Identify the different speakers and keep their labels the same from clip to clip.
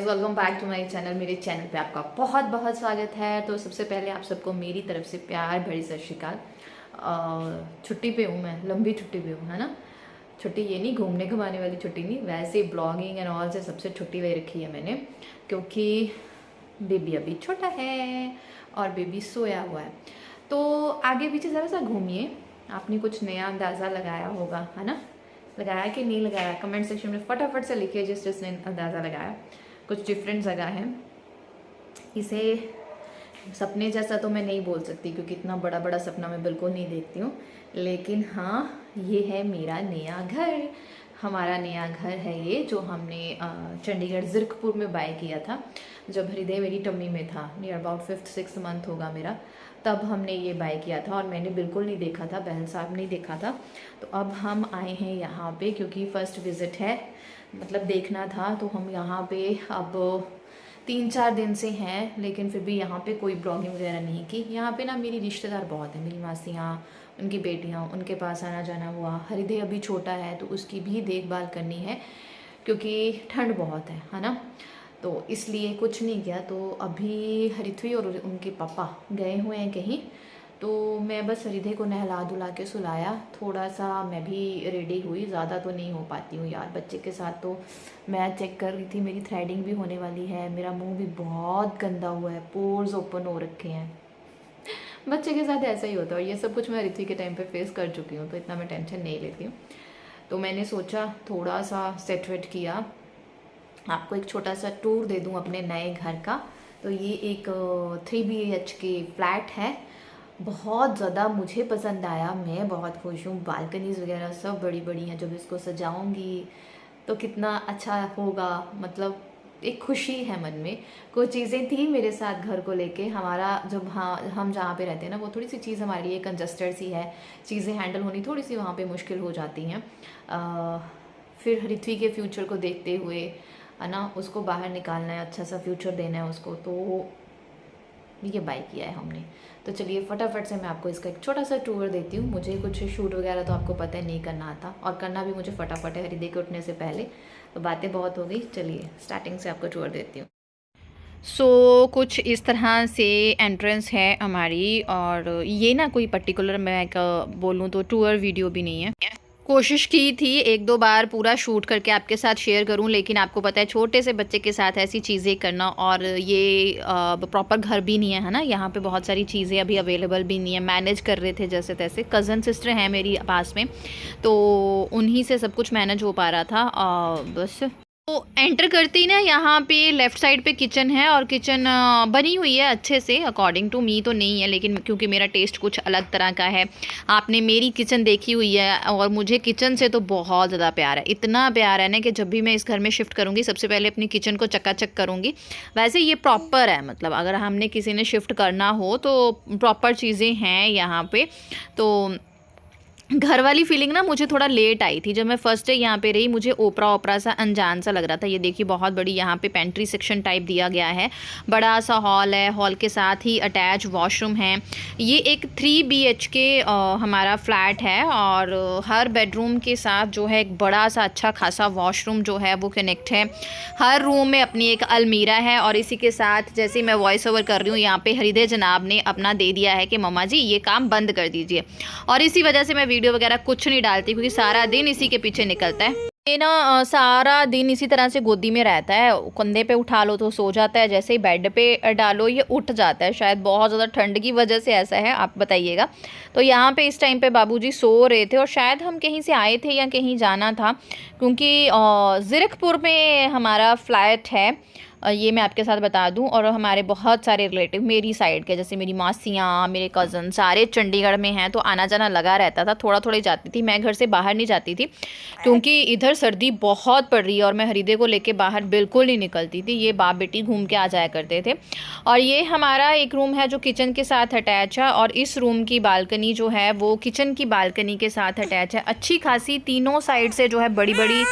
Speaker 1: Welcome back to my channel. मेरे channel पे आपका बहुत बहुत स्वागत है। तो सबसे पहले आप सबको मेरी तरफ से प्यार भरी सत श्री अकाल। छुट्टी पे हूँ मैं, लंबी छुट्टी पे हूँ, है ना। छुट्टी ये नहीं घूमने घुमाने वाली छुट्टी नहीं, वैसे ब्लॉगिंग एंड ऑल से सबसे छुट्टी ले रखी है मैंने, क्योंकि बेबी अभी छोटा है और बेबी सोया हुआ है। तो आगे पीछे ज़रा सा घूमिए, आपने कुछ नया अंदाज़ा लगाया होगा, है ना। लगाया कि नहीं लगाया, कमेंट सेक्शन में फटाफट से लिखिए जिसने अंदाज़ा लगाया। कुछ डिफरेंट जगह है। इसे सपने जैसा तो मैं नहीं बोल सकती, क्योंकि इतना बड़ा बड़ा सपना मैं बिल्कुल नहीं देखती हूँ, लेकिन हाँ, ये है मेरा नया घर। हमारा नया घर है ये, जो हमने चंडीगढ़ ज़िरकपुर में बाय किया था जब हृदय मेरी टम्मी में था। नियर अबाउट 5th-6th मंथ होगा मेरा, तब हमने ये बाय किया था और मैंने बिल्कुल नहीं देखा था, बहन साहब नहीं देखा था। तो अब हम आए हैं यहाँ पे, क्योंकि फ़र्स्ट विज़िट है, मतलब देखना था। तो हम यहाँ पे अब 3-4 दिन से हैं, लेकिन फिर भी यहाँ पे कोई ब्लॉगिंग वगैरह नहीं की। यहाँ पे ना मेरी रिश्तेदार बहुत हैं, मेरी मासियाँ, उनकी बेटियाँ, उनके पास आना जाना हुआ। हृदय अभी छोटा है तो उसकी भी देखभाल करनी है, क्योंकि ठंड बहुत है ना। तो इसलिए कुछ नहीं किया। तो अभी हरिथवी और उनके पापा गए हुए हैं कहीं, तो मैं बस हृदय को नहला धुला के सुलाया। थोड़ा सा मैं भी रेडी हुई, ज़्यादा तो नहीं हो पाती हूँ यार बच्चे के साथ। तो मैं चेक कर रही थी, मेरी थ्रेडिंग भी होने वाली है, मेरा मुंह भी बहुत गंदा हुआ है, पोर्स ओपन हो रखे हैं। बच्चे के साथ ऐसा ही होता है, और ये सब कुछ मैं ऋतु के टाइम पे फेस कर चुकी हूँ, तो इतना मैं टेंशन नहीं लेती हूँ। तो मैंने सोचा थोड़ा सा सेट वेट किया, आपको एक छोटा सा टूर दे दूँ अपने नए घर का। तो ये एक 3 BHK फ्लैट है, बहुत ज़्यादा मुझे पसंद आया, मैं बहुत खुश हूँ। बालकनीज़ वगैरह सब बड़ी बड़ी हैं, जब इसको सजाऊंगी तो कितना अच्छा होगा, मतलब एक खुशी है मन में। कुछ चीज़ें थी मेरे साथ घर को लेके, हमारा जब हम जहाँ पे रहते हैं ना, वो थोड़ी सी चीज़ हमारे लिए कंजस्टेड सी है, चीज़ें हैंडल होनी थोड़ी सी वहाँ पे मुश्किल हो जाती हैं। फिर ऋत्वी के फ्यूचर को देखते हुए, है ना, उसको बाहर निकालना है, अच्छा सा फ्यूचर देना है उसको, तो ये बाय किया है हमने। तो चलिए फटाफट से मैं आपको इसका एक छोटा सा टूर देती हूँ। मुझे कुछ शूट वगैरह तो आपको पता है नहीं करना आता, और करना भी मुझे फटाफट है हृदय के उठने से पहले। तो बातें बहुत हो गई, चलिए स्टार्टिंग से आपको टूर देती हूँ। कुछ इस तरह से एंट्रेंस है हमारी, और ये ना कोई पर्टिकुलर मैं बोलूँ तो टूर वीडियो भी नहीं है। कोशिश की थी 1-2 बार पूरा शूट करके आपके साथ शेयर करूं, लेकिन आपको पता है छोटे से बच्चे के साथ ऐसी चीज़ें करना, और ये प्रॉपर घर भी नहीं है ना, यहाँ पे बहुत सारी चीज़ें अभी अवेलेबल भी नहीं है। मैनेज कर रहे थे जैसे तैसे, कज़न सिस्टर हैं मेरी पास में, तो उन्हीं से सब कुछ मैनेज हो पा रहा था बस। तो एंटर करते ही ना यहाँ पे लेफ़्ट साइड पे किचन है, और किचन बनी हुई है अच्छे से, अकॉर्डिंग टू मी तो नहीं है, लेकिन क्योंकि मेरा टेस्ट कुछ अलग तरह का है। आपने मेरी किचन देखी हुई है, और मुझे किचन से तो बहुत ज़्यादा प्यार है, इतना प्यार है ना कि जब भी मैं इस घर में शिफ्ट करूँगी सबसे पहले अपनी किचन को चकाचक करूँगी। वैसे ये प्रॉपर है, मतलब अगर हमने किसी ने शिफ्ट करना हो तो प्रॉपर चीज़ें हैं यहाँ पर। तो घर वाली फीलिंग ना मुझे थोड़ा लेट आई थी, जब मैं फर्स्ट डे यहाँ पे रही, मुझे ओपरा सा अनजान सा लग रहा था। ये देखिए बहुत बड़ी यहाँ पे पेंट्री सेक्शन टाइप दिया गया है, बड़ा सा हॉल है, हॉल के साथ ही अटैच वॉशरूम है। ये एक 3 BHK हमारा फ्लैट है, और हर बेडरूम के साथ जो है एक बड़ा सा अच्छा खासा वॉशरूम जो है वो कनेक्ट है। हर रूम में अपनी एक अलमीरा है, और इसी के साथ जैसे मैं वॉइस ओवर कर रही हूँ, यहाँ पे हृदय जनाब ने अपना दे दिया है कि मम्मा जी ये काम बंद कर दीजिए, और इसी वजह से मैं वीडियो वगैरह कुछ नहीं डालती, क्योंकि सारा दिन इसी के पीछे निकलता है। ये ना सारा दिन इसी तरह से गोदी में रहता है, कंधे पे उठा लो तो सो जाता है, जैसे ही बेड पे डालो ये उठ जाता है। शायद बहुत ज़्यादा ठंड की वजह से ऐसा है, आप बताइएगा। तो यहाँ पे इस टाइम पे बाबूजी सो रहे थे, और शायद हम कहीं से आए थे या कहीं जाना था, क्योंकि ज़िरकपुर में हमारा फ्लैट है, ये मैं आपके साथ बता दूं। और हमारे बहुत सारे रिलेटिव मेरी साइड के, जैसे मेरी मासियाँ, मेरे कज़न, सारे चंडीगढ़ में हैं, तो आना जाना लगा रहता था। थोड़ा थोड़ा जाती थी, मैं घर से बाहर नहीं जाती थी, क्योंकि इधर सर्दी बहुत पड़ रही है, और मैं हृदय को लेके बाहर बिल्कुल नहीं निकलती थी। ये बाप बेटी घूम के आ जाया करते थे। और ये हमारा एक रूम है जो किचन के साथ अटैच है, और इस रूम की बालकनी जो है वो किचन की बालकनी के साथ अटैच है। अच्छी खासी तीनों साइड से जो है बड़ी बड़ी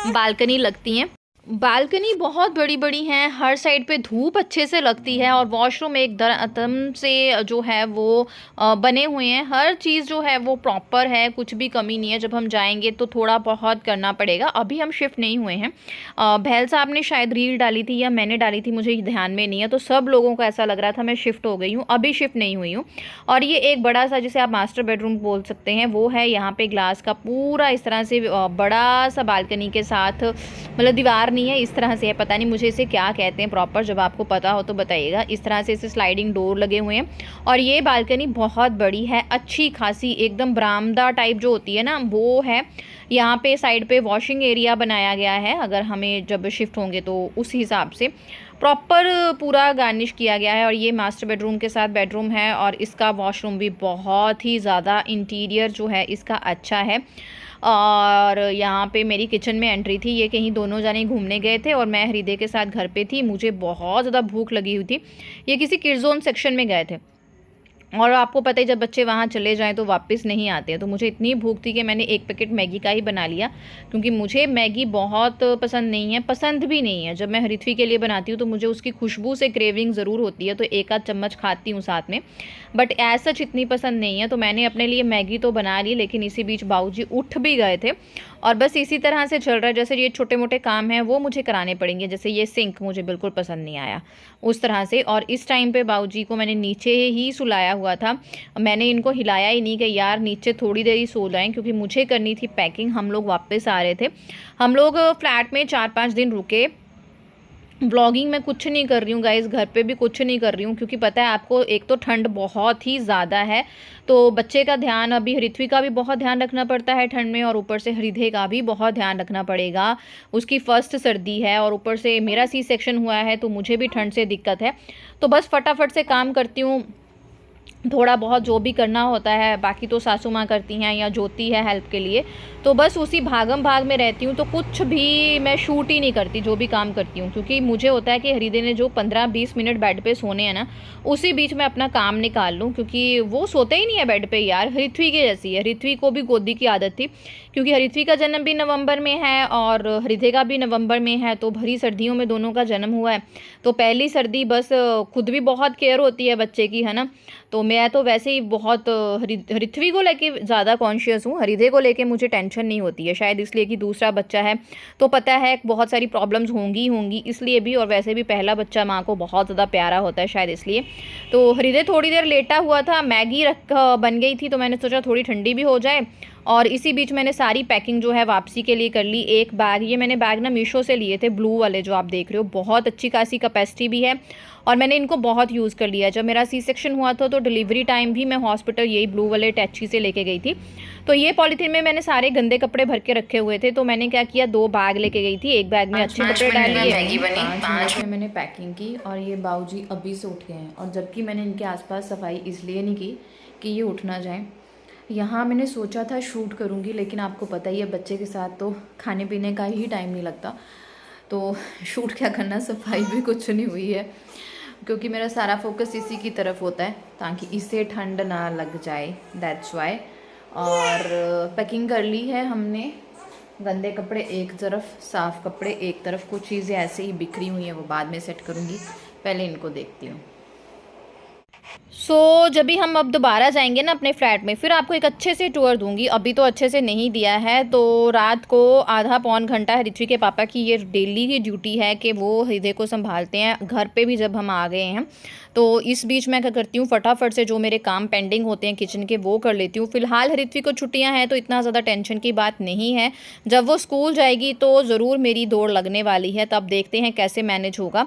Speaker 1: बालकनी लगती हैं। बालकनी बहुत बड़ी बड़ी हैं, हर साइड पे धूप अच्छे से लगती है और वॉशरूम एकदम से जो है वो बने हुए हैं। हर चीज़ जो है वो प्रॉपर है, कुछ भी कमी नहीं है। जब हम जाएंगे तो थोड़ा बहुत करना पड़ेगा। अभी हम शिफ्ट नहीं हुए हैं। बहल साहब ने शायद रील डाली थी या मैंने डाली थी, मुझे ध्यान में नहीं है। तो सब लोगों को ऐसा लग रहा था मैं शिफ्ट हो गई हूँ, अभी शिफ्ट नहीं हुई हूँ। और ये एक बड़ा सा, जिसे आप मास्टर बेडरूम बोल सकते हैं, वो है। यहाँ पे ग्लास का पूरा इस तरह से बड़ा सा बालकनी के साथ, मतलब दीवार नहीं है, इस तरह से है। पता नहीं मुझे इसे क्या कहते हैं प्रॉपर, जब आपको पता हो तो बताइएगा। इस तरह से इसे स्लाइडिंग डोर लगे हुए हैं और ये बालकनी बहुत बड़ी है, अच्छी खासी, एकदम बरामदा टाइप जो होती है ना, वो है। यहाँ पे साइड पे वॉशिंग एरिया बनाया गया है, अगर हमें जब शिफ्ट होंगे तो उस हिसाब से प्रॉपर पूरा गार्निश किया गया है। और ये मास्टर बेडरूम के साथ बेडरूम है और इसका वॉशरूम भी बहुत ही ज़्यादा, इंटीरियर जो है इसका अच्छा है। और यहाँ पे मेरी किचन में एंट्री थी। ये कहीं दोनों जाने घूमने गए थे और मैं हृदय के साथ घर पे थी। मुझे बहुत ज़्यादा भूख लगी हुई थी। ये किसी किड्स जोन सेक्शन में गए थे और आपको पता है जब बच्चे वहाँ चले जाएं तो वापस नहीं आते हैं। तो मुझे इतनी भूख थी कि मैंने एक पैकेट मैगी का ही बना लिया, क्योंकि मुझे मैगी बहुत पसंद नहीं है, पसंद भी नहीं है। जब मैं हृथ्वी के लिए बनाती हूँ तो मुझे उसकी खुशबू से क्रेविंग ज़रूर होती है, तो एक आध चम्मच खाती हूँ साथ में, बट ऐसा सच इतनी पसंद नहीं है। तो मैंने अपने लिए मैगी तो बना ली, लेकिन इसी बीच बाबूजी उठ भी गए थे और बस इसी तरह से चल रहा है। जैसे ये छोटे मोटे काम हैं वो मुझे कराने पड़ेंगे, जैसे ये सिंक मुझे बिल्कुल पसंद नहीं आया उस तरह से। और इस टाइम पे बाबूजी को मैंने नीचे ही सुलाया हुआ था, मैंने इनको हिलाया ही नहीं कि यार नीचे थोड़ी देर ही सो जाएं, क्योंकि मुझे करनी थी पैकिंग। हम लोग वापस आ रहे थे, हम लोग फ्लैट में 4-5 दिन रुके। व्लॉगिंग में कुछ नहीं कर रही हूँ गाइस, घर पे भी कुछ नहीं कर रही हूँ, क्योंकि पता है आपको, एक तो ठंड बहुत ही ज़्यादा है, तो बच्चे का ध्यान, अभी हृथ्वी का भी बहुत ध्यान रखना पड़ता है ठंड में, और ऊपर से हृदय का भी बहुत ध्यान रखना पड़ेगा। उसकी फर्स्ट सर्दी है और ऊपर से मेरा सी सेक्शन हुआ है, तो मुझे भी ठंड से दिक्कत है। तो बस फटाफट से काम करती हूँ, थोड़ा बहुत जो भी करना होता है, बाकी तो सासू माँ करती हैं या ज्योति है हेल्प के लिए। तो बस उसी भागम भाग में रहती हूँ, तो कुछ भी मैं शूट ही नहीं करती जो भी काम करती हूँ, क्योंकि मुझे होता है कि हृदय ने जो 15-20 मिनट बेड पे सोने हैं ना, उसी बीच में अपना काम निकाल लूँ, क्योंकि वो सोते ही नहीं है बेड पे यार। हृथ्वी के जैसी है, हृथ्वी को भी गोदी की आदत थी, क्योंकि हृथ्वी का जन्म भी नवंबर में है और हृदय का भी नवंबर में है, तो भरी सर्दियों में दोनों का जन्म हुआ है। तो पहली सर्दी बस, खुद भी बहुत केयर होती है बच्चे की, है ना। तो मैं तो वैसे ही बहुत हृथ्वी को लेके ज़्यादा कॉन्शियस हूँ, हृदय को लेके मुझे टेंशन नहीं होती है, शायद इसलिए कि दूसरा बच्चा है तो पता है बहुत सारी प्रॉब्लम्स होंगी इसलिए भी, और वैसे भी पहला बच्चा माँ को बहुत ज़्यादा प्यारा होता है शायद इसलिए। तो हृदय थोड़ी देर लेटा हुआ था, मैगी बन गई थी, तो मैंने सोचा थोड़ी ठंडी भी हो जाए, और इसी बीच मैंने सारी पैकिंग जो है वापसी के लिए कर ली। एक बैग, ये मैंने बैग ना मीशो से लिए थे, ब्लू वाले जो आप देख रहे हो, बहुत अच्छी खासी कैपेसिटी भी है और मैंने इनको बहुत यूज़ कर लिया। जब मेरा सी सेक्शन हुआ था तो डिलीवरी टाइम भी मैं हॉस्पिटल यही ब्लू वाले टैची से लेके गई थी। तो ये पॉलीथीन में मैंने सारे गंदे कपड़े भर के रखे हुए थे, तो मैंने क्या किया, 2 बैग लेके गई थी, एक बैग में अच्छे कपड़े डाल लिए, 5 मिनट में मैंने पैकिंग की। और ये बाबूजी अभी से उठ गए हैं, और जबकि मैंने इनके आसपास सफाई इसलिए नहीं की कि ये उठ ना जाएं। यहाँ मैंने सोचा था शूट करूँगी, लेकिन आपको पता ही है बच्चे के साथ तो खाने पीने का ही टाइम नहीं लगता, तो शूट क्या करना, सफाई भी कुछ नहीं हुई है, क्योंकि मेरा सारा फोकस इसी की तरफ होता है ताकि इसे ठंड ना लग जाए, दैट्स वाई। और पैकिंग कर ली है हमने, गंदे कपड़े एक तरफ, साफ़ कपड़े एक तरफ, कुछ चीज़ें ऐसे ही बिखरी हुई हैं वो बाद में सेट करूँगी, पहले इनको देखती हूँ। जब भी हम अब दोबारा जाएंगे ना अपने फ्लैट में, फिर आपको एक अच्छे से टूर दूंगी, अभी तो अच्छे से नहीं दिया है। तो रात को आधा पौन घंटा हृथ्वी के पापा की ये डेली की ड्यूटी है कि वो हृदय को संभालते हैं, घर पे भी जब हम आ गए हैं। तो इस बीच मैं क्या करती हूँ, फटाफट से जो मेरे काम पेंडिंग होते हैं किचन के वो कर लेती हूँ। फिलहाल हृथ्वी को छुट्टियाँ हैं तो इतना ज़्यादा टेंशन की बात नहीं है, जब वो स्कूल जाएगी तो ज़रूर मेरी दौड़ लगने वाली है, तब देखते हैं कैसे मैनेज होगा।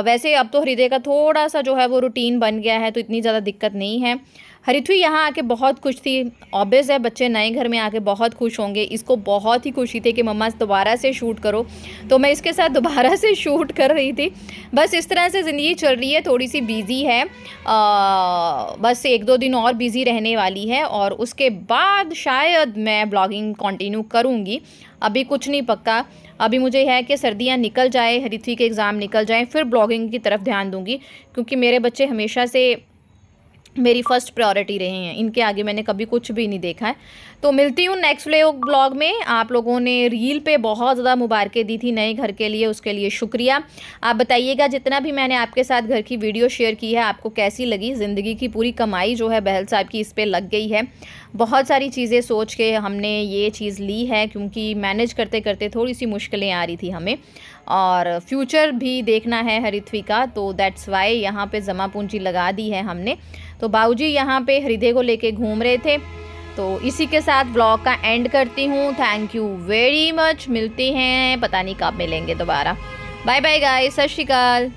Speaker 1: वैसे अब तो हृदय का थोड़ा सा जो है वो रूटीन बन गया है, तो इतनी ज़्यादा दिक्कत नहीं है। हृथ्वी यहाँ आके बहुत खुश थी, ऑब्वियस है बच्चे नए घर में आके बहुत खुश होंगे, इसको बहुत ही खुशी थी कि मम्मा दोबारा से शूट करो, तो मैं इसके साथ दोबारा से शूट कर रही थी। बस इस तरह से ज़िंदगी चल रही है, थोड़ी सी बिज़ी है, बस 1-2 दिन और बिज़ी रहने वाली है और उसके बाद शायद मैं ब्लॉगिंग कंटिन्यू करूँगी। अभी कुछ नहीं पक्का, अभी मुझे है कि सर्दियाँ निकल जाए, हृथ्वी के एग्ज़ाम निकल जाएँ, फिर ब्लॉगिंग की तरफ ध्यान दूँगी, क्योंकि मेरे बच्चे हमेशा से मेरी फर्स्ट प्रायोरिटी रहे हैं, इनके आगे मैंने कभी कुछ भी नहीं देखा है। तो मिलती हूँ नेक्स्ट व्लॉग में। आप लोगों ने रील पे बहुत ज़्यादा मुबारकें दी थी नए घर के लिए, उसके लिए शुक्रिया। आप बताइएगा जितना भी मैंने आपके साथ घर की वीडियो शेयर की है आपको कैसी लगी। ज़िंदगी की पूरी कमाई जो है बहल साहब की इस पर लग गई है। बहुत सारी चीज़ें सोच के हमने ये चीज़ ली है, क्योंकि मैनेज करते करते थोड़ी सी मुश्किलें आ रही थी हमें, और फ्यूचर भी देखना है हरिथवी का, तो दैट्स वाई यहाँ पे जमा पूंजी लगा दी है हमने। तो बाबूजी यहाँ पे हृदय को लेके घूम रहे थे। तो इसी के साथ व्लॉग का एंड करती हूँ। Thank you very much. मिलते हैं, पता नहीं कब मिलेंगे दोबारा। बाय बाय गाइस, सत श्री अकाल।